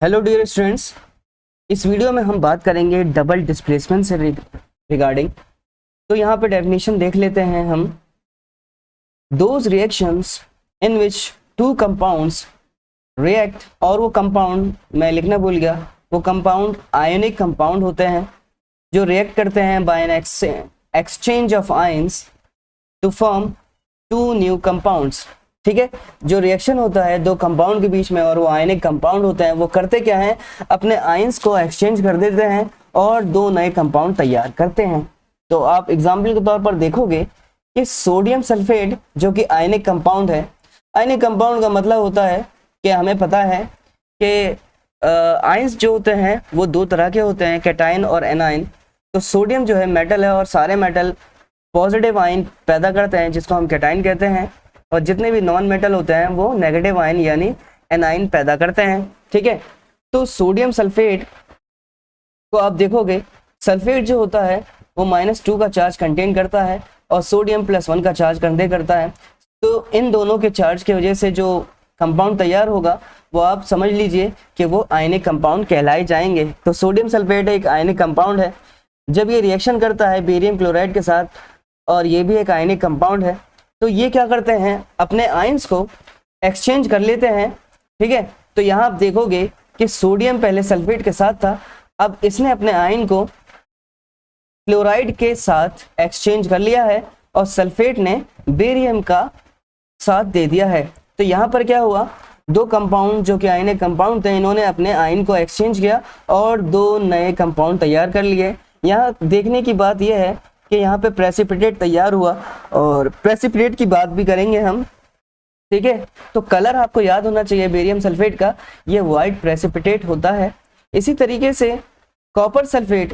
Hello dear students, इस video में हम बात करेंगे डबल डिस्प्लेसमेंट से रिगार्डिंग। तो यहाँ पे डेफिनेशन देख लेते हैं हम। Those reactions in which two compounds react, और वो कंपाउंड मैं लिखना भूल गया, वो कंपाउंड आयोनिक कंपाउंड होते हैं जो रिएक्ट करते हैं by an exchange of ions to form two new compounds. ठीक है, जो रिएक्शन होता है दो कंपाउंड के बीच में और वो आयनिक कंपाउंड होते हैं, वो करते क्या हैं, अपने आयंस को एक्सचेंज कर देते हैं और दो नए कंपाउंड तैयार करते हैं। तो आप एग्जाम्पल के तौर पर देखोगे कि सोडियम सल्फेट जो कि आयनिक कंपाउंड है, आयनिक कंपाउंड का मतलब होता है कि हमें पता है कि आयंस जो होते हैं वो दो तरह के होते हैं, कैटायन और एनायन। तो सोडियम जो है मेटल है और सारे मेटल पॉजिटिव आयन पैदा करते हैं जिसको हम कैटायन कहते हैं, और जितने भी नॉन मेटल होते हैं वो नेगेटिव आयन यानी एनायन पैदा करते हैं। ठीक है, तो सोडियम सल्फेट को आप देखोगे, सल्फेट जो होता है वो -2 का चार्ज कंटेन करता है और सोडियम +1 का चार्ज कंटेन करता है। तो इन दोनों के चार्ज की वजह से जो कंपाउंड तैयार होगा वो आप समझ लीजिए कि वो आयनिक कंपाउंड कहलाए जाएंगे। तो सोडियम सल्फेट एक आयनिक कंपाउंड है। जब ये रिएक्शन करता है बेरियम क्लोराइड के साथ, और ये भी एक आयनिक कंपाउंड है, तो ये क्या करते हैं, अपने आयंस को एक्सचेंज कर लेते हैं। ठीक है, तो यहाँ आप देखोगे कि सोडियम पहले सल्फेट के साथ था, अब इसने अपने आयन को क्लोराइड के साथ एक्सचेंज कर लिया है और सल्फेट ने बेरियम का साथ दे दिया है। तो यहाँ पर क्या हुआ, दो कंपाउंड जो कि आयनिक कंपाउंड थे, इन्होंने अपने आयन को एक्सचेंज किया और दो नए कंपाउंड तैयार कर लिए। यहाँ देखने की बात यह है कि यहाँ पे प्रेसिपिटेट तैयार हुआ, और प्रेसिपिटेट की बात भी करेंगे हम। ठीक है, तो कलर आपको याद होना चाहिए बेरियम सल्फेट का, ये वाइट प्रेसिपिटेट होता है। इसी तरीके से कॉपर सल्फेट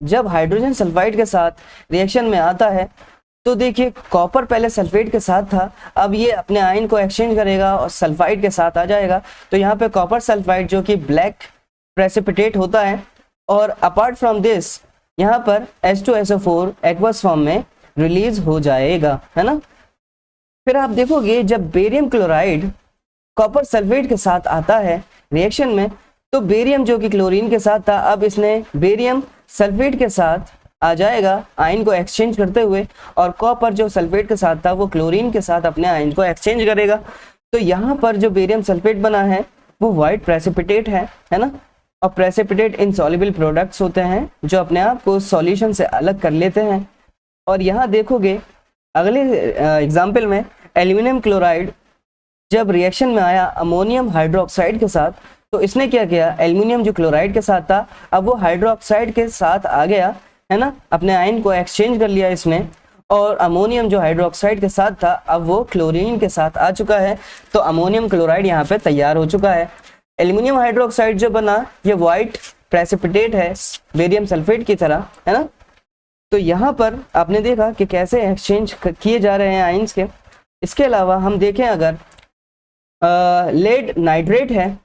जब हाइड्रोजन सल्फाइड के साथ रिएक्शन में आता है, तो देखिए कॉपर पहले सल्फेट के साथ था, अब ये अपने आयन को एक्सचेंज करेगा और सल्फाइड के साथ आ जाएगा। तो यहाँ पे कॉपर सल्फाइड जो कि ब्लैक प्रेसिपिटेट होता है, और अपार्ट फ्रॉम दिस यहाँ पर H2SO4 एक्वस फॉर्म में रिलीज हो जाएगा, है ना। फिर आप देखोगे जब बेरियम क्लोराइड कॉपर सल्फेट के साथ आता है रिएक्शन में, तो बेरियम जो कि क्लोरीन के साथ था, अब इसने बेरियम सल्फेट के साथ आ जाएगा आयन को एक्सचेंज करते हुए, और कॉपर जो सल्फेट के साथ था वो क्लोरीन के साथ अपने आयन को एक्सचेंज करेगा। तो यहाँ पर जो बेरियम सल्फेट बना है वो व्हाइट प्रेसिपिटेट है ना। और प्रेसिपिटेट इनसॉल्युबल प्रोडक्ट्स होते हैं जो अपने आप को सॉल्यूशन से अलग कर लेते हैं। और यहाँ देखोगे अगले एग्जाम्पल में एल्यूमिनियम क्लोराइड जब रिएक्शन में आया अमोनियम हाइड्रोक्साइड के साथ, तो इसने क्या किया, एल्यूमिनियम जो क्लोराइड के साथ था अब वो हाइड्रोक्साइड के साथ आ गया, है ना, अपने आयन को एक्सचेंज कर लिया इसने, और अमोनियम जो हाइड्रोक्साइड के साथ था अब वो क्लोरीन के साथ आ चुका है। तो अमोनियम क्लोराइड यहाँ पे तैयार हो चुका है। एल्यूमिनियम हाइड्रोक्साइड जो बना ये व्हाइट प्रेसिपिटेट है बेरियम सल्फेट की तरह, है ना। तो यहाँ पर आपने देखा कि कैसे एक्सचेंज किए जा रहे हैं आयंस के। इसके अलावा हम देखें अगर लेड नाइट्रेट है,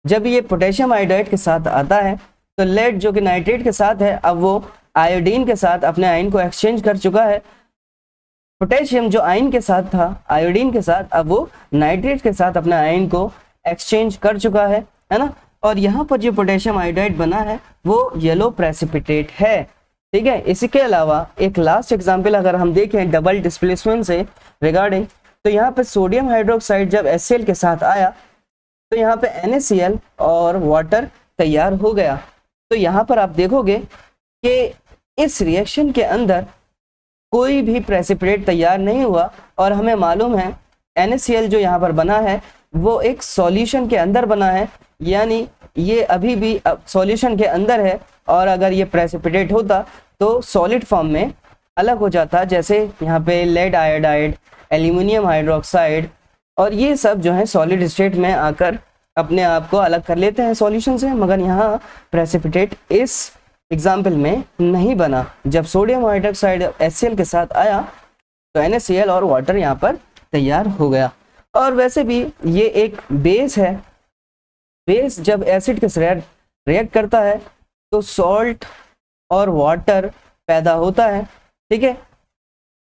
जब ये पोटेशियम आयोडाइड के साथ आता है, तो लेड जो कि नाइट्रेट के साथ है अब वो आयोडीन के साथ अपने आयन को एक्सचेंज कर चुका है। पोटेशियम जो आयन के साथ था आयोडीन के साथ, अब वो नाइट्रेट के साथ अपने आयन को एक्सचेंज कर चुका है ना। और यहाँ पर जो पोटेशियम आयोडाइड बना है वो येलो प्रेसिपिटेट है। ठीक है, इसी के अलावा एक लास्ट एग्जांपल अगर हम देखें डबल डिस्प्लेसमेंट से रिगार्डिंग, तो यहाँ पे सोडियम हाइड्रोक्साइड जब HCl के साथ आया, तो यहाँ पे NaCl और वाटर तैयार हो गया। तो यहाँ पर आप देखोगे कि इस रिएक्शन के अंदर कोई भी प्रेसिपिटेट तैयार नहीं हुआ, और हमें मालूम है NaCl जो यहाँ पर बना है वो एक सॉल्यूशन के अंदर बना है, यानी ये अभी भी सॉल्यूशन के अंदर है, और अगर ये प्रेसिपिटेट होता तो सॉलिड फॉर्म में अलग हो जाता, जैसे यहाँ पे लेड आयोडाइड, एल्यूमिनियम हाइड्रोक्साइड, और ये सब जो है सॉलिड स्टेट में आकर अपने आप को अलग कर लेते हैं सॉल्यूशन से। मगर यहाँ प्रेसिपिटेट इस एग्जाम्पल में नहीं बना। जब सोडियम हाइड्रोक्साइड HCl के साथ आया तो NaCl और वाटर यहाँ पर तैयार हो गया। और वैसे भी ये एक बेस है, बेस जब एसिड के साथ रिएक्ट करता है तो सॉल्ट और वाटर पैदा होता है। ठीक है,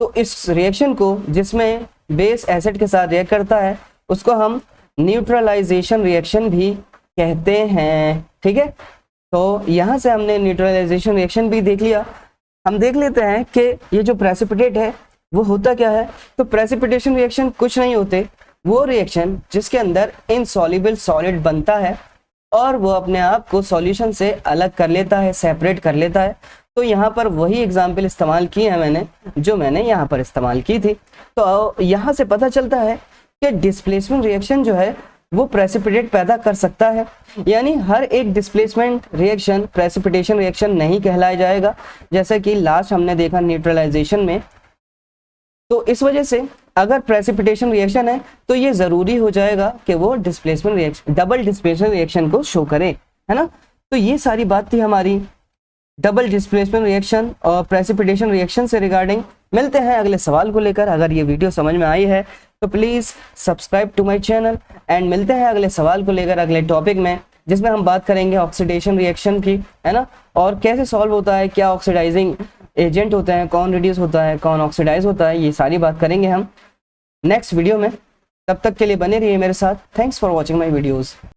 तो इस रिएक्शन को जिसमें बेस एसिड के साथ रिएक्ट करता है उसको हम न्यूट्रलाइजेशन रिएक्शन भी कहते हैं। ठीक है, तो यहाँ से हमने न्यूट्रलाइजेशन रिएक्शन भी देख लिया। हम देख लेते हैं कि ये जो प्रेसिपिटेट है वो होता क्या है। तो प्रेसिपिटेशन रिएक्शन कुछ नहीं होते, वो रिएक्शन जिसके अंदर इनसॉल्युबल सॉलिड बनता है और वो अपने आप को सॉल्यूशन से अलग कर लेता है, सेपरेट कर लेता है। तो यहाँ पर वही एग्जाम्पल इस्तेमाल की है मैंने, जो मैंने यहाँ पर इस्तेमाल की थी। तो यहाँ से पता चलता है कि डिस्प्लेसमेंट रिएक्शन जो है वो प्रेसिपिटेट पैदा कर सकता है, यानी हर एक डिस्प्लेसमेंट रिएक्शन प्रेसिपिटेशन रिएक्शन नहीं कहलाया जाएगा, जैसे कि लास्ट हमने देखा न्यूट्रलाइजेशन में। तो इस वजह से अगर प्रेसिपिटेशन रिएक्शन है तो ये जरूरी हो जाएगा कि वो displacement reaction, double displacement reaction को शो करे, है ना। तो ये सारी बात थी हमारी डबल डिस्प्लेसमेंट रिएक्शन और प्रेसिपिटेशन रिएक्शन से रिगार्डिंग। मिलते हैं अगले सवाल को लेकर। अगर ये वीडियो समझ में आई है तो please subscribe to my channel and मिलते हैं अगले सवाल को लेकर अगले टॉपिक में, जिसमें हम बात करेंगे ऑक्सीडेशन रिएक्शन की, है ना, और कैसे सॉल्व होता है, क्या ऑक्सीडाइजिंग एजेंट होते हैं, कौन रिड्यूस होता है, कौन ऑक्सीडाइज होता है, ये सारी बात करेंगे हम नेक्स्ट वीडियो में। तब तक के लिए बने रहिए मेरे साथ। Thanks for watching my videos.